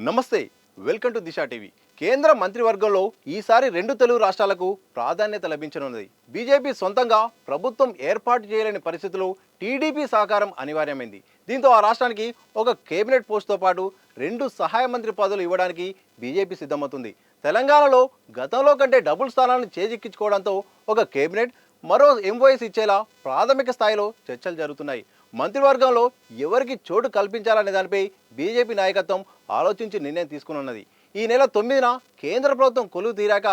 నమస్తే, welcome to Disha TV. కేంద్ర మంత్రివర్గంలో ఈసారి రెండు తెలుగు రాష్ట్రాలకు ప్రాధాన్యత లభించనున్నది. బీజేపీ సొంతంగా ప్రభుత్వం ఏర్పాటు చేయలేని పరిస్థితుల్లో టీడీపీ సహకారం అనివార్యమైంది. దీంతో ఆ రాష్ట్రానికి ఒక కేబినెట్ పోస్టుతో పాటు రెండు సహాయ మంత్రి పదవులు ఇవ్వడానికి బీజేపీ సిద్ధమవుతుంది. తెలంగాణలో గతంలో కంటే డబుల్ స్థానాలను చేజిక్కించుకోవడంతో ఒక కేబినెట్, మరో ఎంఓఎస్ ఇచ్చేలా ప్రాథమిక స్థాయిలో చర్చలు జరుగుతున్నాయి. మంత్రివర్గంలో ఎవరికి చోటు కల్పించాలనే దానిపై బీజేపీ నాయకత్వం ఆలోచించి నిర్ణయం తీసుకున్నది. ఈ నెల 9న కేంద్ర ప్రభుత్వం కొలువు తీరాక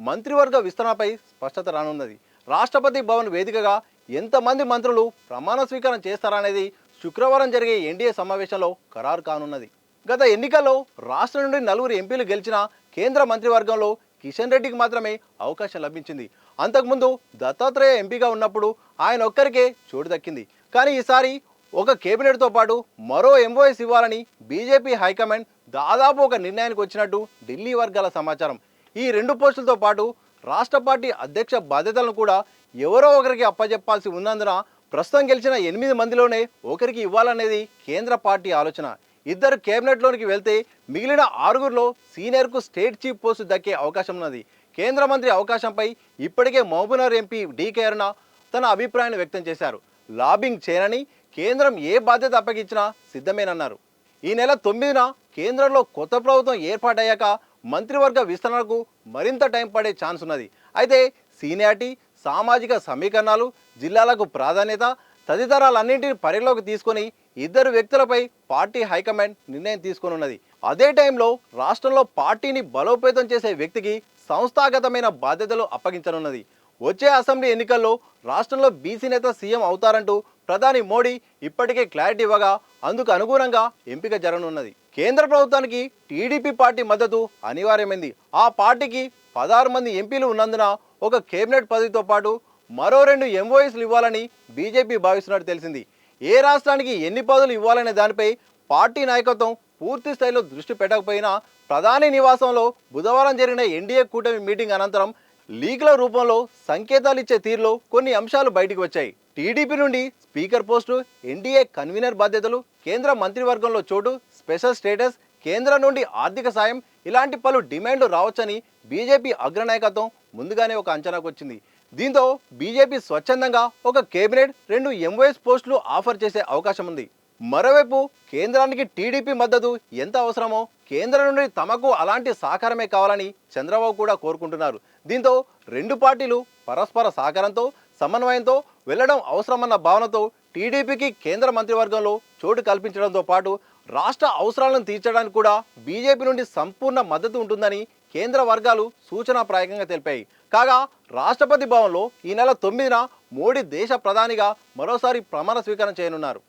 మంత్రివర్గ విస్తరణపై స్పష్టత రానున్నది. రాష్ట్రపతి భవన్ వేదికగా ఎంతమంది మంత్రులు ప్రమాణ స్వీకారం చేస్తారనేది శుక్రవారం జరిగే ఎన్డీఏ సమావేశంలో ఖరారు కానున్నది. గత ఎన్నికల్లో రాష్ట్రం నుండి 4 ఎంపీలు గెలిచిన కేంద్ర మంత్రివర్గంలో కిషన్ రెడ్డికి మాత్రమే అవకాశం లభించింది. అంతకుముందు దత్తాత్రేయ ఎంపీగా ఉన్నప్పుడు ఆయన ఒక్కరికే చోటు దక్కింది. కానీ ఈసారి ఒక కేబినెట్తో పాటు మరో ఎంఓఎస్ ఇవ్వాలని బీజేపీ హైకమాండ్ దాదాపు ఒక నిర్ణయానికి వచ్చినట్టు ఢిల్లీ వర్గాల సమాచారం. ఈ రెండు పోస్టులతో పాటు రాష్ట్ర పార్టీ అధ్యక్ష బాధ్యతలను కూడా ఎవరో ఒకరికి అప్పజెప్పాల్సి ఉన్నందున ప్రస్తుతం గెలిచిన 8 మందిలోనే ఒకరికి ఇవ్వాలనేది కేంద్ర పార్టీ ఆలోచన. 2 కేబినెట్లోనికి వెళ్తే మిగిలిన 6గురిలో సీనియర్కు స్టేట్ చీఫ్ పోస్టు దక్కే అవకాశం ఉన్నది. కేంద్ర మంత్రి అవకాశంపై ఇప్పటికే మహబూబ్నగర్ ఎంపీ డీకే అరుణ తన అభిప్రాయాన్ని వ్యక్తం చేశారు. లాబింగ్ చేయనని, కేంద్రం ఏ బాధ్యత అప్పగించినా సిద్ధమేనన్నారు. ఈ నెల 9న కేంద్రంలో కొత్త ప్రభుత్వం ఏర్పాటయ్యాక మంత్రివర్గ విస్తరణకు మరింత టైం పడే ఛాన్స్ ఉన్నది. అయితే సీనియారిటీ, సామాజిక సమీకరణాలు, జిల్లాలకు ప్రాధాన్యత తదితరాలన్నింటినీ పరిగణలోకి తీసుకొని 2 వ్యక్తులపై పార్టీ హైకమాండ్ నిర్ణయం తీసుకొనున్నది. అదే టైంలో రాష్ట్రంలో పార్టీని బలోపేతం చేసే వ్యక్తికి సంస్థాగతమైన బాధ్యతలు అప్పగించనున్నది. వచ్చే అసెంబ్లీ ఎన్నికల్లో రాష్ట్రంలో బీసీ నేత సీఎం అవుతారంటూ ప్రధాని మోడీ ఇప్పటికే క్లారిటీ ఇవ్వగా అందుకు అనుగుణంగా ఎంపిక జరగనున్నది. కేంద్ర ప్రభుత్వానికి టీడీపీ పార్టీ మద్దతు అనివార్యమైంది. ఆ పార్టీకి 16 మంది ఎంపీలు ఉన్నందున ఒక కేబినెట్ పదవితో పాటు మరో 2 ఎంఓఎస్లు ఇవ్వాలని బీజేపీ భావిస్తున్నట్టు తెలిసింది. ఏ రాష్ట్రానికి ఎన్ని పదవులు ఇవ్వాలనే దానిపై పార్టీ నాయకత్వం పూర్తి స్థాయిలో దృష్టి పెట్టకపోయినా ప్రధాని నివాసంలో బుధవారం జరిగిన ఎన్డీఏ కూటమి మీటింగ్ అనంతరం లీక్ల రూపంలో సంకేతాలు ఇచ్చే తీరులో కొన్ని అంశాలు బయటకు వచ్చాయి. టీడీపీ నుండి స్పీకర్ పోస్టు, ఎన్డీఏ కన్వీనర్ బాధ్యతలు, కేంద్ర మంత్రివర్గంలో చోటు, స్పెషల్ స్టేటస్, కేంద్రం నుండి ఆర్థిక సాయం ఇలాంటి పలు డిమాండ్లు రావచ్చని బీజేపీ అగ్రనాయకత్వం ముందుగానే ఒక అంచనాకు వచ్చింది. దీంతో బీజేపీ స్వచ్ఛందంగా ఒక కేబినెట్, 2 ఎంఓఎస్ పోస్టులు ఆఫర్ చేసే అవకాశం ఉంది. మరోవైపు కేంద్రానికి టీడీపీ మద్దతు ఎంత అవసరమో కేంద్రం నుండి తమకు అలాంటి సహకారమే కావాలని చంద్రబాబు కూడా కోరుకుంటున్నారు. దీంతో రెండు పార్టీలు పరస్పర సహకారంతో, సమన్వయంతో వెళ్లడం అవసరమన్న భావనతో టీడీపీకి కేంద్ర మంత్రివర్గంలో చోటు కల్పించడంతో పాటు రాష్ట్ర అవసరాలను తీర్చడానికి కూడా బీజేపీ నుండి సంపూర్ణ మద్దతు ఉంటుందని కేంద్ర వర్గాలు సూచనాప్రాయంగా తెలిపాయి. కాగా రాష్ట్రపతి భవన్లో ఈ నెల 9న మోడీ దేశ ప్రధానిగా మరోసారి ప్రమాణ స్వీకారం చేయనున్నారు.